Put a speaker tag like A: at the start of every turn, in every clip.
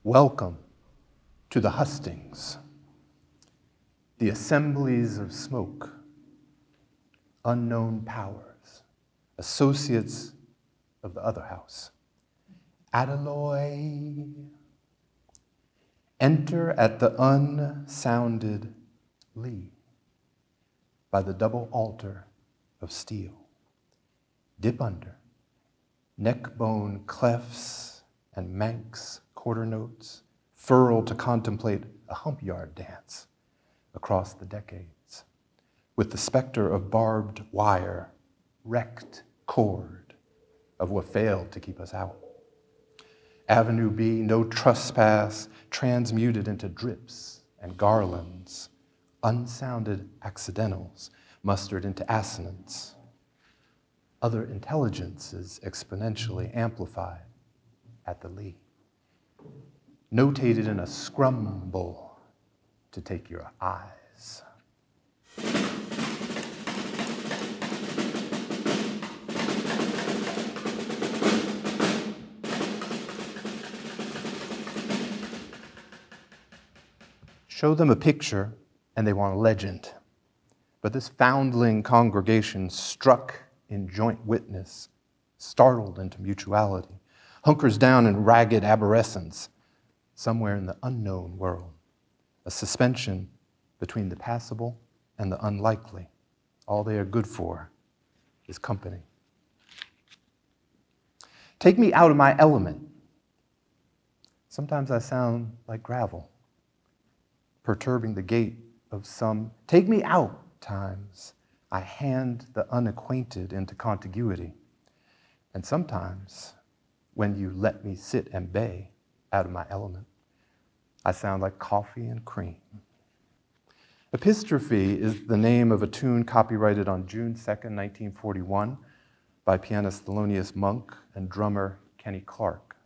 A: Welcome to the hustings, the assemblies of smoke, unknown powers, associates of the other house. Adeloy, enter at the unsounded lee by the double altar of steel. Dip under, neck bone clefts and Manx quarter notes, furl to contemplate a hump yard dance across the decades, with the specter of barbed wire, wrecked cord of what failed to keep us out. Avenue B, no trespass, transmuted into drips and garlands, unsounded accidentals mustered into assonance. Other intelligences exponentially amplified at the lee, notated in a scrumble to take your eyes. Show them a picture and they want a legend. But this foundling congregation struck in joint witness, startled into mutuality, hunkers down in ragged arborescence, somewhere in the unknown world, a suspension between the passable and the unlikely. All they are good for is company. Take me out of my element. Sometimes I sound like gravel, perturbing the gait of some. Take me out times. I hand the unacquainted into contiguity. And sometimes, when you let me sit and bay out of my element, I sound like coffee and cream. Epistrophy is the name of a tune copyrighted on June 2nd, 1941 by pianist Thelonious Monk and drummer Kenny Clarke.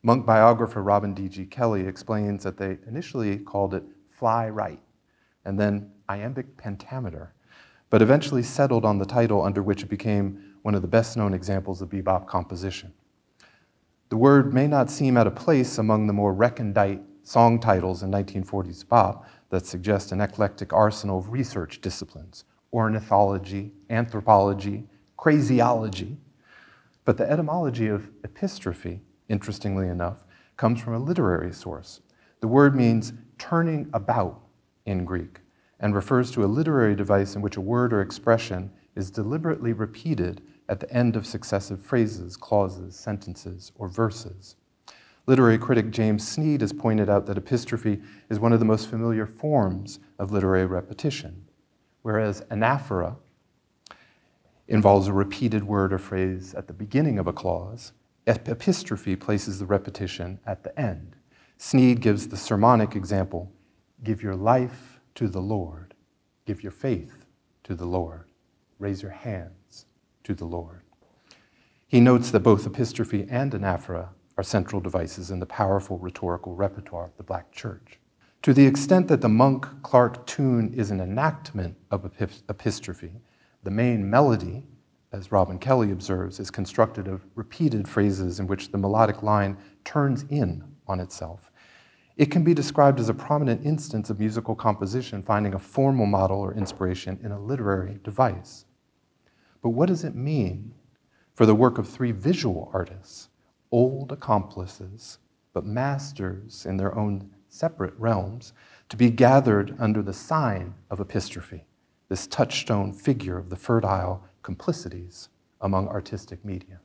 A: Monk biographer Robin D.G. Kelly explains that they initially called it Fly Right and then Iambic Pentameter, but eventually settled on the title under which it became one of the best-known examples of bebop composition. The word may not seem out of place among the more recondite song titles in 1940s bop that suggest an eclectic arsenal of research disciplines, ornithology, anthropology, craziology. But the etymology of epistrophy, interestingly enough, comes from a literary source. The word means turning about in Greek and refers to a literary device in which a word or expression is deliberately repeated at the end of successive phrases, clauses, sentences, or verses. Literary critic James Sneed has pointed out that epistrophy is one of the most familiar forms of literary repetition, whereas anaphora involves a repeated word or phrase at the beginning of a clause. Epistrophy places the repetition at the end. Sneed gives the sermonic example, give your life to the Lord, give your faith to the Lord, raise your hands to the Lord. He notes that both epistrophe and anaphora are central devices in the powerful rhetorical repertoire of the Black church. To the extent that the Monk-Clarke tune is an enactment of epistrophe, the main melody, as Robin Kelly observes, is constructed of repeated phrases in which the melodic line turns in on itself. It can be described as a prominent instance of musical composition finding a formal model or inspiration in a literary device. But what does it mean for the work of three visual artists, old accomplices, but masters in their own separate realms, to be gathered under the sign of epistrophe, this touchstone figure of the fertile complicities among artistic media?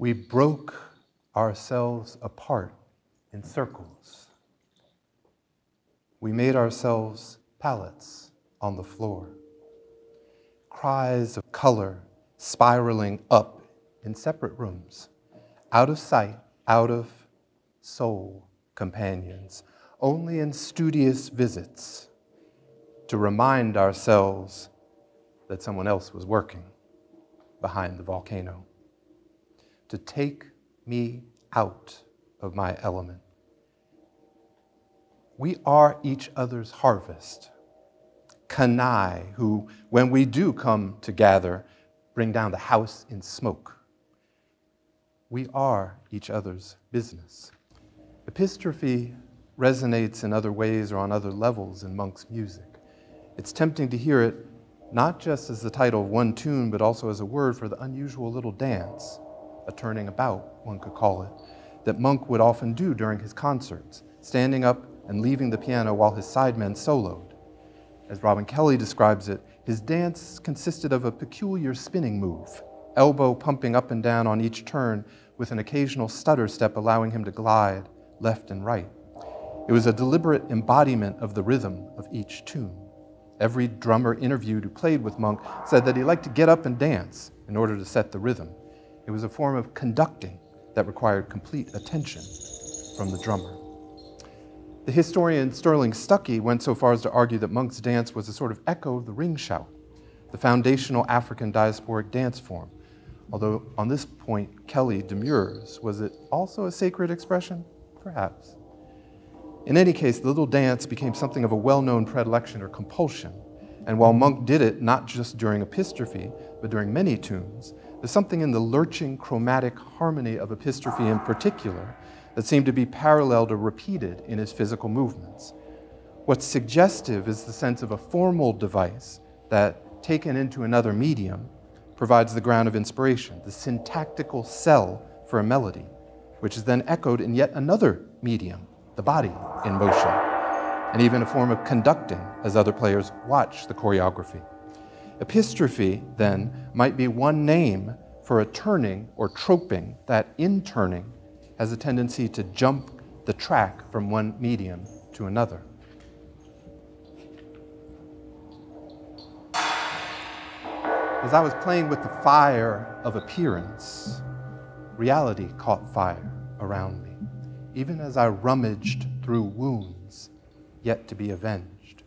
A: We broke ourselves apart in circles. We made ourselves pallets on the floor. Cries of color spiraling up in separate rooms, out of sight, out of soul companions, only in studious visits to remind ourselves that someone else was working behind the volcano, to take me out of my element. We are each other's harvest. Kanai, who, when we do come to gather, bring down the house in smoke. We are each other's business. Epistrophy resonates in other ways or on other levels in Monk's music. It's tempting to hear it not just as the title of one tune, but also as a word for the unusual little dance, a turning about, one could call it, that Monk would often do during his concerts, standing up and leaving the piano while his sidemen soloed. As Robin Kelly describes it, his dance consisted of a peculiar spinning move, elbow pumping up and down on each turn with an occasional stutter step allowing him to glide left and right. It was a deliberate embodiment of the rhythm of each tune. Every drummer interviewed who played with Monk said that he liked to get up and dance in order to set the rhythm. It was a form of conducting that required complete attention from the drummer. The historian Sterling Stuckey went so far as to argue that Monk's dance was a sort of echo of the ring shout, the foundational African diasporic dance form. Although on this point, Kelly demurs. Was it also a sacred expression? Perhaps. In any case, the little dance became something of a well-known predilection or compulsion. And while Monk did it not just during Epistrophy, but during many tunes, there's something in the lurching chromatic harmony of Epistrophy in particular that seemed to be paralleled or repeated in his physical movements. What's suggestive is the sense of a formal device that, taken into another medium, provides the ground of inspiration, the syntactical cell for a melody, which is then echoed in yet another medium, the body in motion, and even a form of conducting as other players watch the choreography. Epistrophy, then, might be one name for a turning or troping that, in turning, has a tendency to jump the track from one medium to another. As I was playing with the fire of appearance, reality caught fire around me, even as I rummaged through wounds yet to be avenged.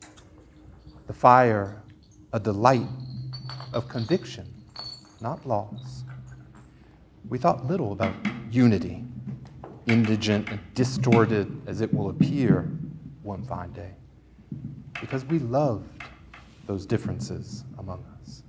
A: The fire, a delight of conviction, not loss. We thought little about unity, indigent and distorted as it will appear one fine day, because we loved those differences among us.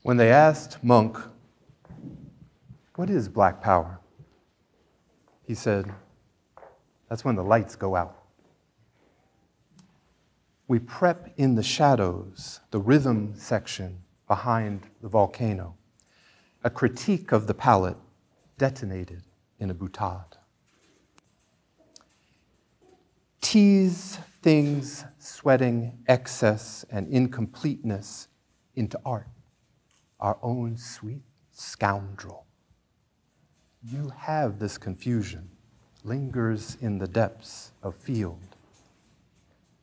A: When they asked Monk, "What is Black Power?" he said, "That's when the lights go out." We prep in the shadows, the rhythm section behind the volcano, a critique of the palette detonated in a boutade. Tease things sweating excess and incompleteness into art, our own sweet scoundrel. You have this confusion, lingers in the depths of field.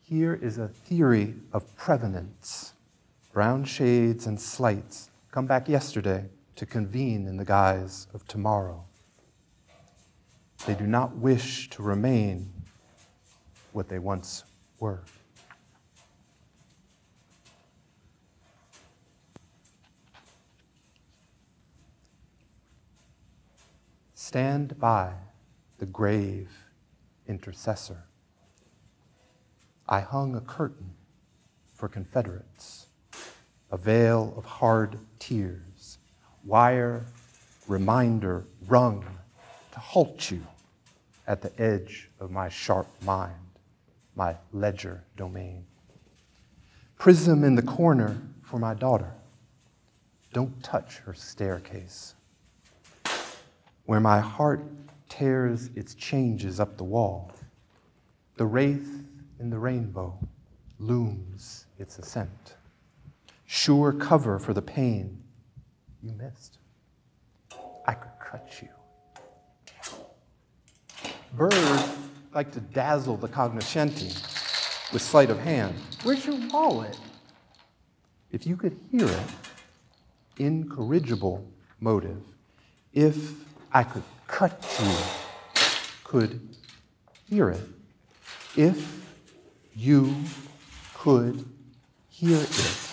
A: Here is a theory of prevenance. Brown shades and slights come back yesterday to convene in the guise of tomorrow. They do not wish to remain what they once were. Stand by the grave intercessor. I hung a curtain for Confederates, a veil of hard tears, wire, reminder rung to halt you at the edge of my sharp mind, my ledger domain. Prism in the corner for my daughter. Don't touch her staircase. Where my heart tears its changes up the wall, the wraith in the rainbow looms its ascent. Sure cover for the pain you missed. I could cut you. Birds like to dazzle the cognoscenti with sleight of hand. Where's your wallet? If you could hear it, incorrigible motive. If I could cut you, could hear it. If you could hear it,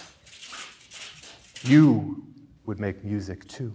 A: you would make music too.